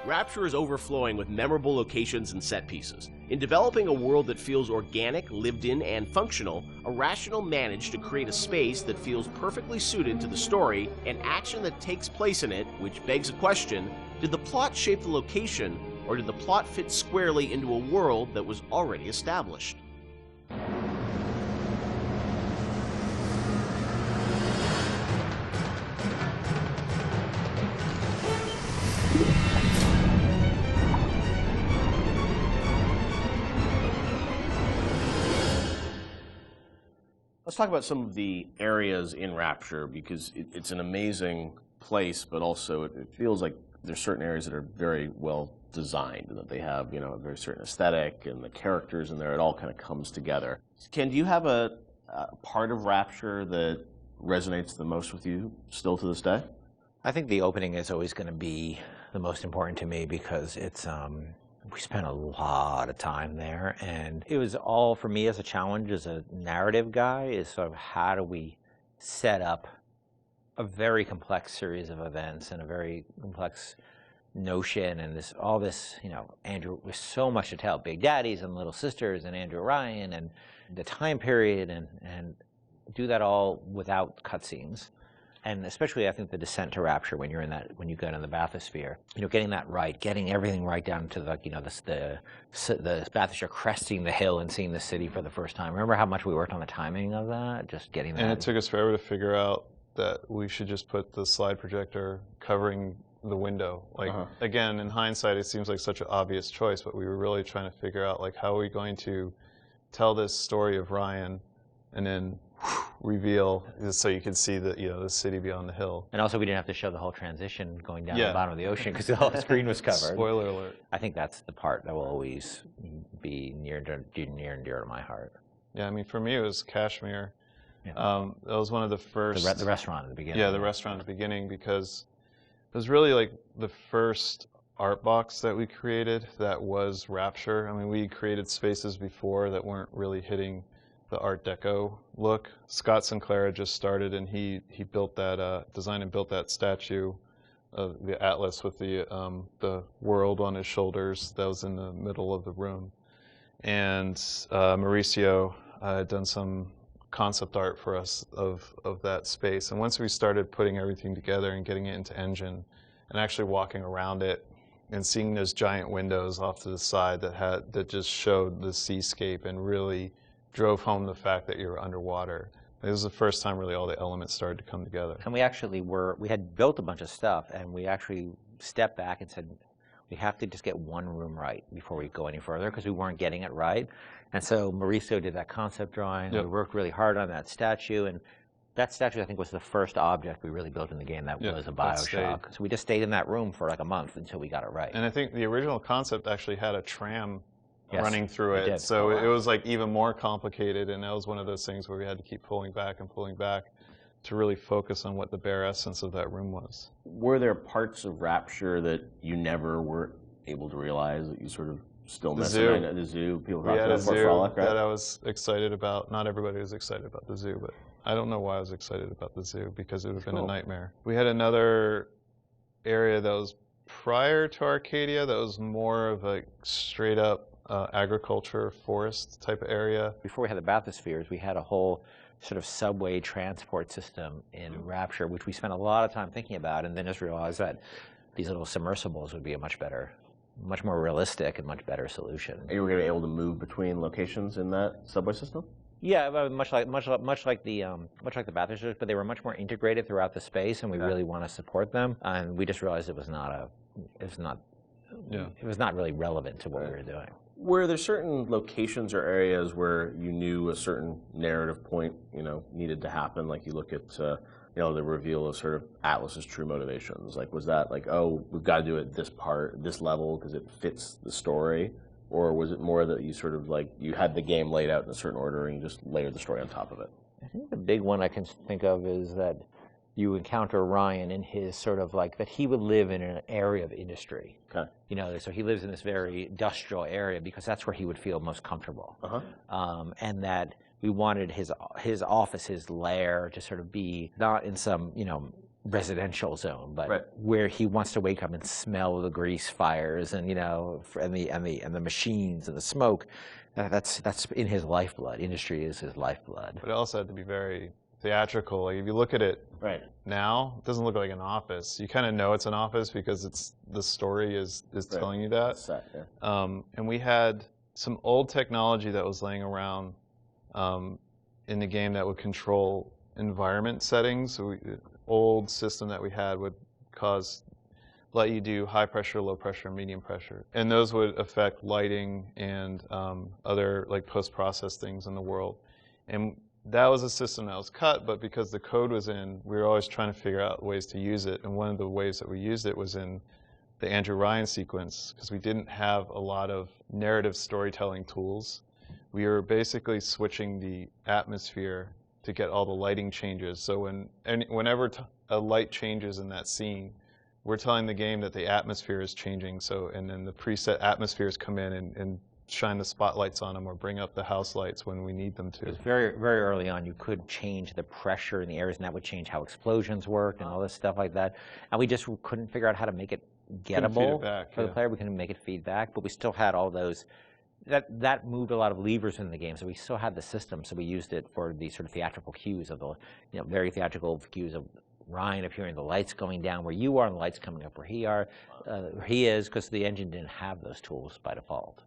Rapture is overflowing with memorable locations and set pieces. In developing a world that feels organic, lived in, and functional, Irrational managed to create a space that feels perfectly suited to the story and action that takes place in it, which begs a question: did the plot shape the location, or did the plot fit squarely into a world that was already established? Let's talk about some of the areas in Rapture, because it's an amazing place, but also it feels like there's certain areas that are very well designed and that they have, you know, a very certain aesthetic, and the characters in there, it all kind of comes together. Ken, do you have a part of Rapture that resonates the most with you still to this day? I think the opening is always going to be the most important to me because it's we spent a lot of time there, and it was all for me as a challenge as a narrative guy is sort of how do we set up a very complex series of events and a very complex notion and all this, you know, Andrew, with so much to tell, Big Daddies and Little Sisters and Andrew Ryan and the time period and do that all without cutscenes. And especially, I think, the descent to Rapture when you're in that, when you go in the bathysphere, you know, getting that right, getting everything right down to the, you know, the bathysphere, cresting the hill and seeing the city for the first time. Remember how much we worked on the timing of that, just getting that. And it took us forever to figure out that we should just put the slide projector covering the window. Like, again, in hindsight, it seems like such an obvious choice, but we were really trying to figure out, like, how are we going to tell this story of Ryan and then reveal so you can see the, you know, the city beyond the hill. And also we didn't have to show the whole transition going down the bottom of the ocean because the whole screen was covered. Spoiler alert. I think that's the part that will always be near and dear to my heart. Yeah, I mean, for me it was Kashmir. Yeah. That was one of the first... The restaurant at the beginning. Yeah, the restaurant at the beginning, because it was really like the first art box that we created that was Rapture. I mean, we created spaces before that weren't really hitting the Art Deco look. Scott Sinclair just started, and he built that, designed and built that statue of the Atlas with the world on his shoulders that was in the middle of the room. And Mauricio had done some concept art for us of that space. And once we started putting everything together and getting it into Engine and actually walking around it and seeing those giant windows off to the side that just showed the seascape and really drove home the fact that you were underwater. It was the first time really all the elements started to come together. And we actually we had built a bunch of stuff, and we actually stepped back and said, we have to just get one room right before we go any further, because we weren't getting it right. And so Mauricio did that concept drawing. Yep. We worked really hard on that statue, and that statue, I think, was the first object we really built in the game that was a BioShock. So we just stayed in that room for like a month until we got it right. And I think the original concept actually had a tram running through it. So it was like even more complicated, and that was one of those things where we had to keep pulling back to really focus on what the bare essence of that room was. Were there parts of Rapture that you never were able to realize that you sort of still missed? The zoo. People talk about Fort Frolic, right? That I was excited about. Not everybody was excited about the zoo, but I don't know why I was excited about the zoo, because it would have been a nightmare. We had another area that was prior to Arcadia that was more of a straight up agriculture, forest type of area. Before we had the bathyspheres, we had a whole sort of subway transport system in Rapture, which we spent a lot of time thinking about, and then just realized that these little submersibles would be a much more realistic and much better solution. You were going to be able to move between locations in that subway system? Yeah, much like the bathyspheres, but they were much more integrated throughout the space, and we really want to support them. And we just realized it was not really relevant to what we were doing. Were there certain locations or areas where you knew a certain narrative point, you know, needed to happen? Like you look at, you know, the reveal of sort of Atlas's true motivations. Like, was that like, oh, we've got to do it this level because it fits the story? Or was it more that you sort of like, you had the game laid out in a certain order and you just layered the story on top of it? I think the big one I can think of is that you encounter Ryan in his sort of like, that he would live in an area of industry. Okay. You know, so he lives in this very industrial area because that's where he would feel most comfortable. And that we wanted his office, his lair, to sort of be not in some, you know, residential zone, but Right. where he wants to wake up and smell the grease fires and the machines and the smoke, that's in his lifeblood. Industry is his lifeblood. But it also had to be very theatrical. Like if you look at it Right. now, it doesn't look like an office. You kind of know it's an office because the story is telling you that. Set, yeah. And we had some old technology that was laying around in the game that would control environment settings. So old system that we had would let you do high pressure, low pressure, medium pressure. And those would affect lighting and other like post-process things in the world. And that was a system that was cut, but because the code was in, we were always trying to figure out ways to use it. And one of the ways that we used it was in the Andrew Ryan sequence, because we didn't have a lot of narrative storytelling tools. We were basically switching the atmosphere to get all the lighting changes. So whenever a light changes in that scene, we're telling the game that the atmosphere is changing. So, and then the preset atmospheres come in and shine the spotlights on them or bring up the house lights when we need them to. Because very, very early on, you could change the pressure in the areas, and that would change how explosions worked and all this stuff like that. And we just couldn't figure out how to make it gettable for the player. We couldn't make it feedback, but we still had all those. That moved a lot of levers in the game, so we still had the system. So we used it for the sort of theatrical cues of the, very theatrical cues of Ryan appearing, the lights going down where you are, and the lights coming up where he is, because the engine didn't have those tools by default.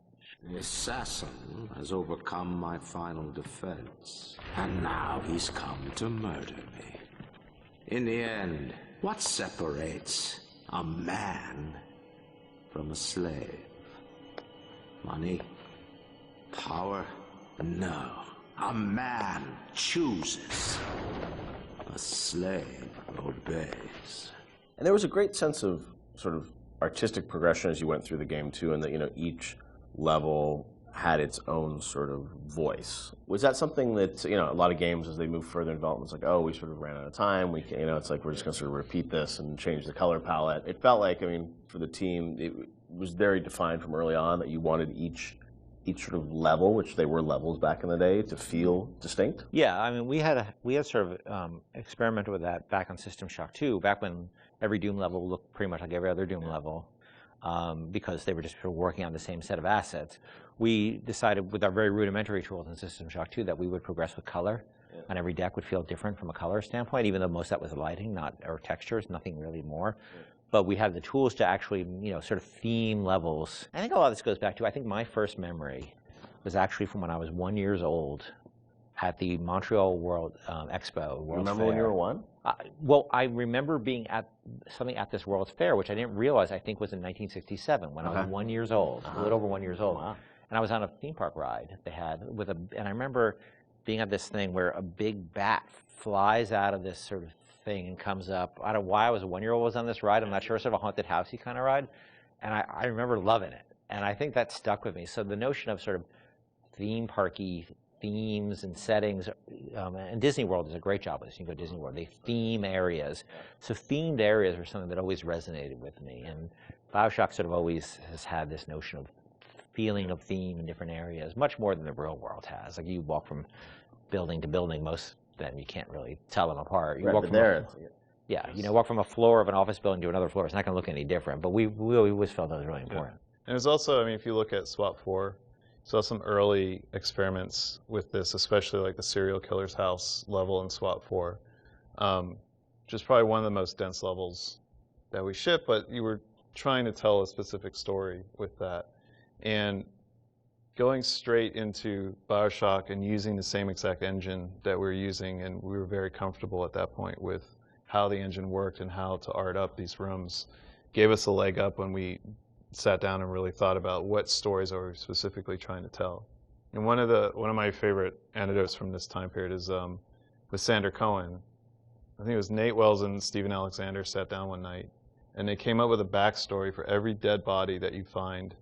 The assassin has overcome my final defense, and now he's come to murder me. In the end, what separates a man from a slave? Money? Power? No. A man chooses. A slave obeys. And there was a great sense of sort of artistic progression as you went through the game too, and that each level had its own sort of voice. Was that something that a lot of games as they move further in development, it's like, oh, we sort of ran out of time. We can, it's like we're just going to sort of repeat this and change the color palette. It felt like, for the team, it was very defined from early on that you wanted each sort of level, which they were levels back in the day, to feel distinct. Yeah, we had sort of experimented with that back on System Shock 2, back when every Doom level looked pretty much like every other Doom level, because they were just working on the same set of assets. We decided with our very rudimentary tools in System Shock 2 that we would progress with color, and every deck would feel different from a color standpoint, even though most of that was lighting, or textures, nothing really more. But we had the tools to actually, sort of theme levels. I think a lot of this goes back to, I think my first memory was actually from when I was 1 year old at the Montreal World Expo. You remember when you were 1? Well, I remember being at something at this World's Fair, which I didn't realize I think was in 1967 when I was 1 year old, a little over 1 year old. Wow. And I was on a theme park ride they had and I remember being at this thing where a big bat flies out of this sort of thing and comes up. I don't know why I was a 1 year old was on this ride. I'm not sure, sort of a haunted housey kind of ride. And I remember loving it. And I think that stuck with me. So the notion of sort of theme parky themes and settings, and Disney World does a great job with this. You can go to Disney World, they theme areas. So themed areas are something that always resonated with me. And BioShock sort of always has had this notion of feeling of theme in different areas, much more than the real world has. Like you walk from building to building, most of them you can't really tell them apart. You walk from walk from a floor of an office building to another floor. It's not going to look any different. But we always felt that was really important. And there's also, if you look at SWAT 4, saw some early experiments with this, especially like the serial killer's house level in SWAT 4, which is probably one of the most dense levels that we ship. But you were trying to tell a specific story with that, and going straight into BioShock and using the same exact engine that we're using, and we were very comfortable at that point with how the engine worked and how to art up these rooms, gave us a leg up when we sat down and really thought about what stories are we specifically trying to tell. And one of my favorite anecdotes from this time period is with Sander Cohen. I think it was Nate Wells and Stephen Alexander sat down one night, and they came up with a backstory for every dead body that you find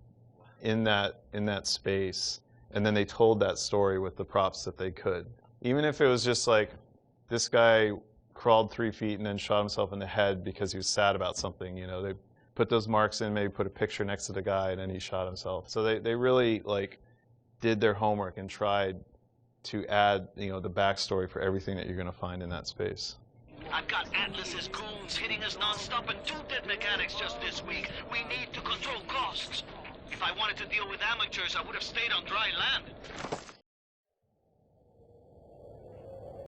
in that space, and then they told that story with the props that they could. Even if it was just like, this guy crawled 3 feet and then shot himself in the head because he was sad about something, they put those marks in, maybe put a picture next to the guy, and then he shot himself. So they really did their homework and tried to add the backstory for everything that you're going to find in that space. I've got Atlas's goons hitting us non-stop and 2 dead mechanics just this week. We need to control costs. If I wanted to deal with amateurs, I would have stayed on dry land.